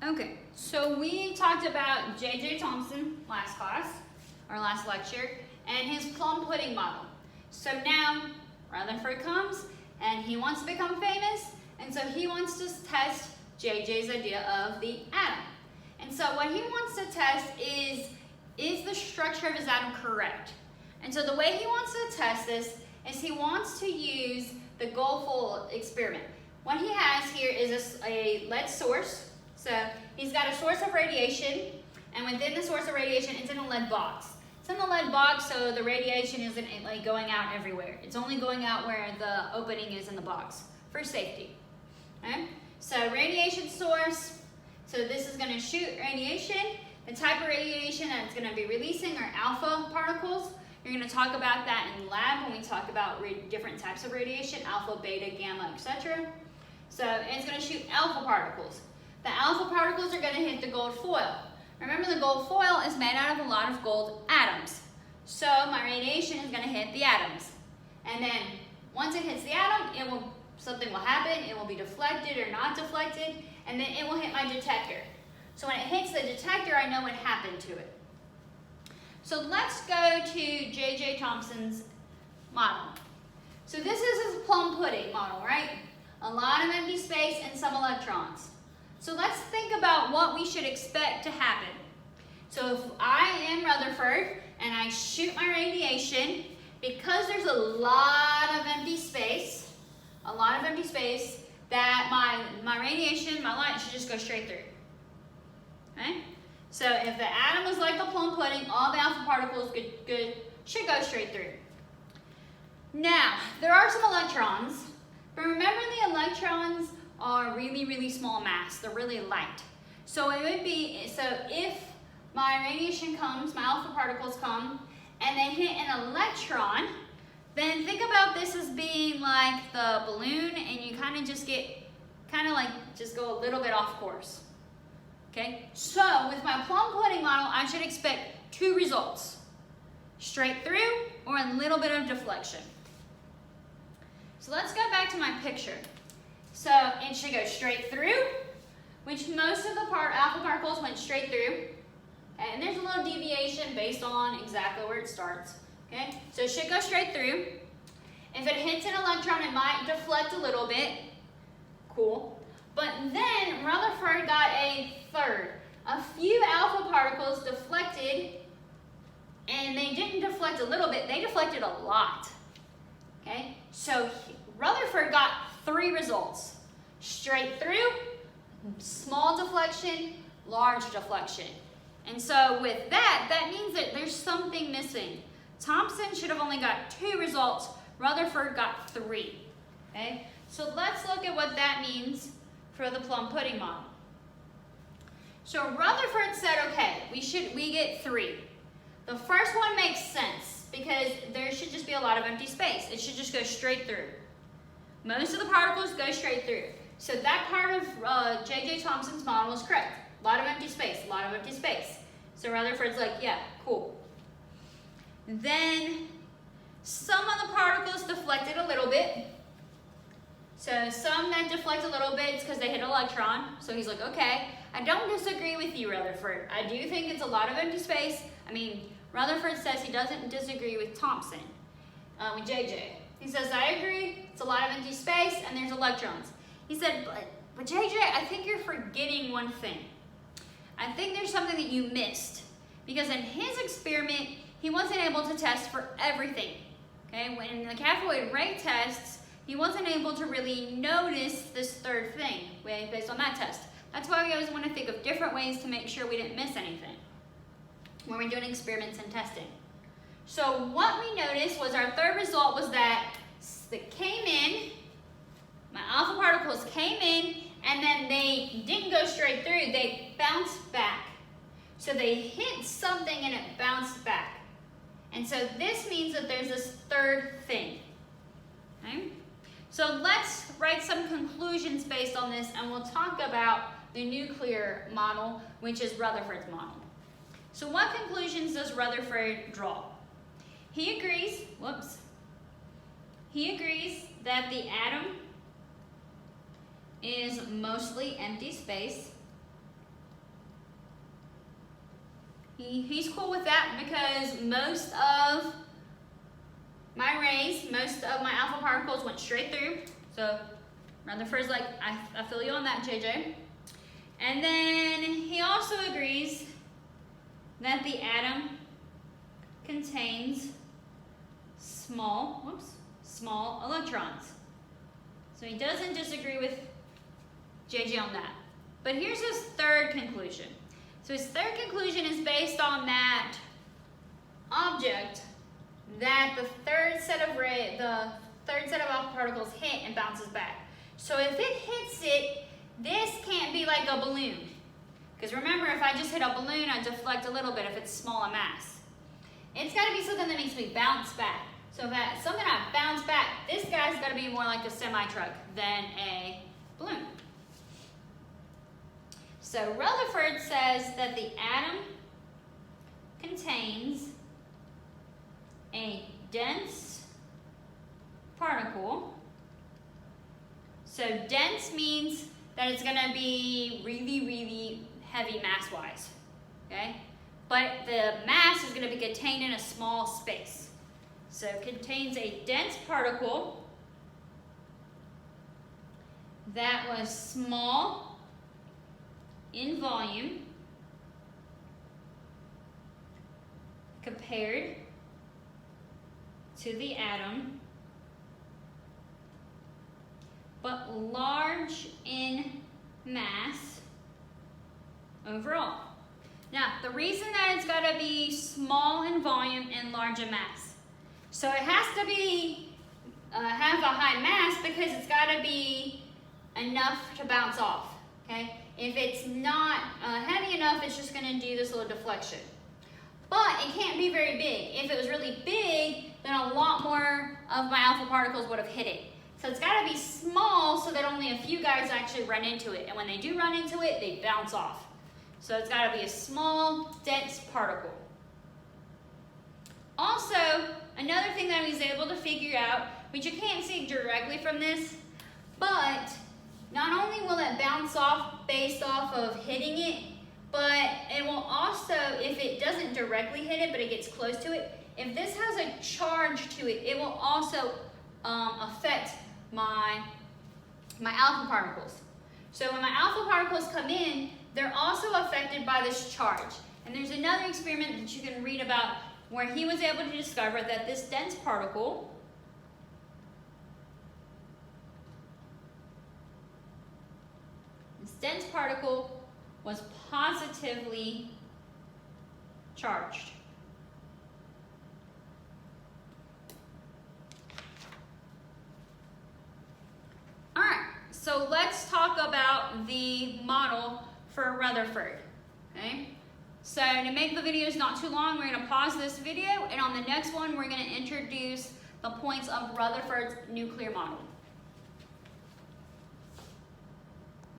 Okay, so we talked about J.J. Thomson last class, or last lecture, and his plum pudding model. So now Rutherford comes and he wants to become famous, and so he wants to test J.J.'s idea of the atom. And so what he wants to test is the structure of his atom correct? And so the way he wants to test this is he wants to use the goal-full experiment. What he has here is a lead source. So he's got a source of radiation, and within the source of radiation, it's in a lead box. It's in the lead box, so the radiation isn't like going out everywhere. It's only going out where the opening is in the box for safety. Okay? So radiation source. So this is going to shoot radiation. The type of radiation that it's going to be releasing are alpha particles. You're going to talk about that in lab when we talk about different types of radiation, alpha, beta, gamma, etc. So it's going to shoot alpha particles. The alpha particles are going to hit the gold foil. Remember, the gold foil is made out of a lot of gold atoms. So my radiation is going to hit the atoms. And then once it hits the atom, something will happen. It will be deflected or not deflected, and then it will hit my detector. So when it hits the detector, I know what happened to it. So let's go to J.J. Thomson's model. So this is his plum pudding model, right? A lot of empty space and some electrons. So let's think about what we should expect to happen. So if I am Rutherford and I shoot my radiation, because there's a lot of empty space, that my radiation, my light should just go straight through. Okay? So if the atom is like the plum pudding, all the alpha particles should go straight through. Now, there are some electrons, but remember the electrons are really, really small mass. They're really light. So if my radiation comes, my alpha particles come, and they hit an electron, then think about this as being like the balloon, and you just go a little bit off course. Okay? So with my plum pudding model, I should expect two results: straight through or a little bit of deflection. So let's go back to my picture. So it should go straight through, which most of the alpha particles went straight through. And there's a little deviation based on exactly where it starts. Okay? So it should go straight through. If it hits an electron, it might deflect a little bit. Cool. But then Rutherford got a third. A few alpha particles deflected, and they didn't deflect a little bit, they deflected a lot. Okay? So Rutherford got three results: straight through, small deflection, large deflection. And so with that means that there's something missing. Thomson should have only got two results. Rutherford got three. Okay? So let's look at what that means for the plum pudding model. So Rutherford said, okay, we get three. The first one makes sense because there should just be a lot of empty space. It should just go straight through. Most of the particles go straight through. So that part of J.J. Thomson's model is correct. A lot of empty space, a lot of empty space. So Rutherford's like, yeah, cool. Then some of the particles deflected a little bit. So some that deflect a little bit is because they hit an electron. So he's like, okay, I don't disagree with you, Rutherford. I do think it's a lot of empty space. Rutherford says he doesn't disagree with Thomson, with JJ. He says, I agree, it's a lot of empty space and there's electrons. He said, but JJ, I think you're forgetting one thing. I think there's something that you missed. Because in his experiment, he wasn't able to test for everything. Okay, when the cathode ray tests, he wasn't able to really notice this third thing based on that test. That's why we always want to think of different ways to make sure we didn't miss anything when we're doing experiments and testing. So what we noticed was our third result was that it came in, my alpha particles came in, and then they didn't go straight through, they bounced back. So they hit something and it bounced back. And so this means that there's this third thing. Okay? So let's write some conclusions based on this, and we'll talk about the nuclear model, which is Rutherford's model. So what conclusions does Rutherford draw? He agrees that the atom is mostly empty space. he's cool with that because most of my rays, most of my alpha particles went straight through. So Rutherford's like, I feel you on that, JJ. And then he also agrees that the atom contains small electrons. So he doesn't disagree with JJ on that. But here's his third conclusion. So his third conclusion is based on that object that the third set of alpha particles hit and bounces back. So if it hits it, this can't be like a balloon. Because remember, if I just hit a balloon, I deflect a little bit if it's small in mass. It's got to be something that makes me bounce back. So if that's something I bounce back, this guy's got to be more like a semi-truck than a balloon. So Rutherford says that the atom contains a dense particle. So dense means that it's going to be really, really heavy mass-wise, okay? But the mass is going to be contained in a small space. So it contains a dense particle that was small in volume compared to the atom, but large in mass overall. Now, the reason that it's got to be small in volume and large in mass, so it has to be have a high mass because it's got to be enough to bounce off. Okay, if it's not heavy enough, it's just going to do this little deflection. But it can't be very big. If it was really big, then a lot more of my alpha particles would have hit it. So it's got to be small so that only a few guys actually run into it. And when they do run into it, they bounce off. So it's got to be a small, dense particle. Also, another thing that I was able to figure out, which you can't see directly from this, but not only will it bounce off based off of hitting it, but it will also, if it doesn't directly hit it, but it gets close to it, if this has a charge to it, it will also affect my alpha particles. So when my alpha particles come in, they're also affected by this charge. And there's another experiment that you can read about where he was able to discover that this dense particle was positively charged. All right, so let's talk about the model for Rutherford, okay? So to make the videos not too long, we're gonna pause this video, and on the next one, we're gonna introduce the points of Rutherford's nuclear model.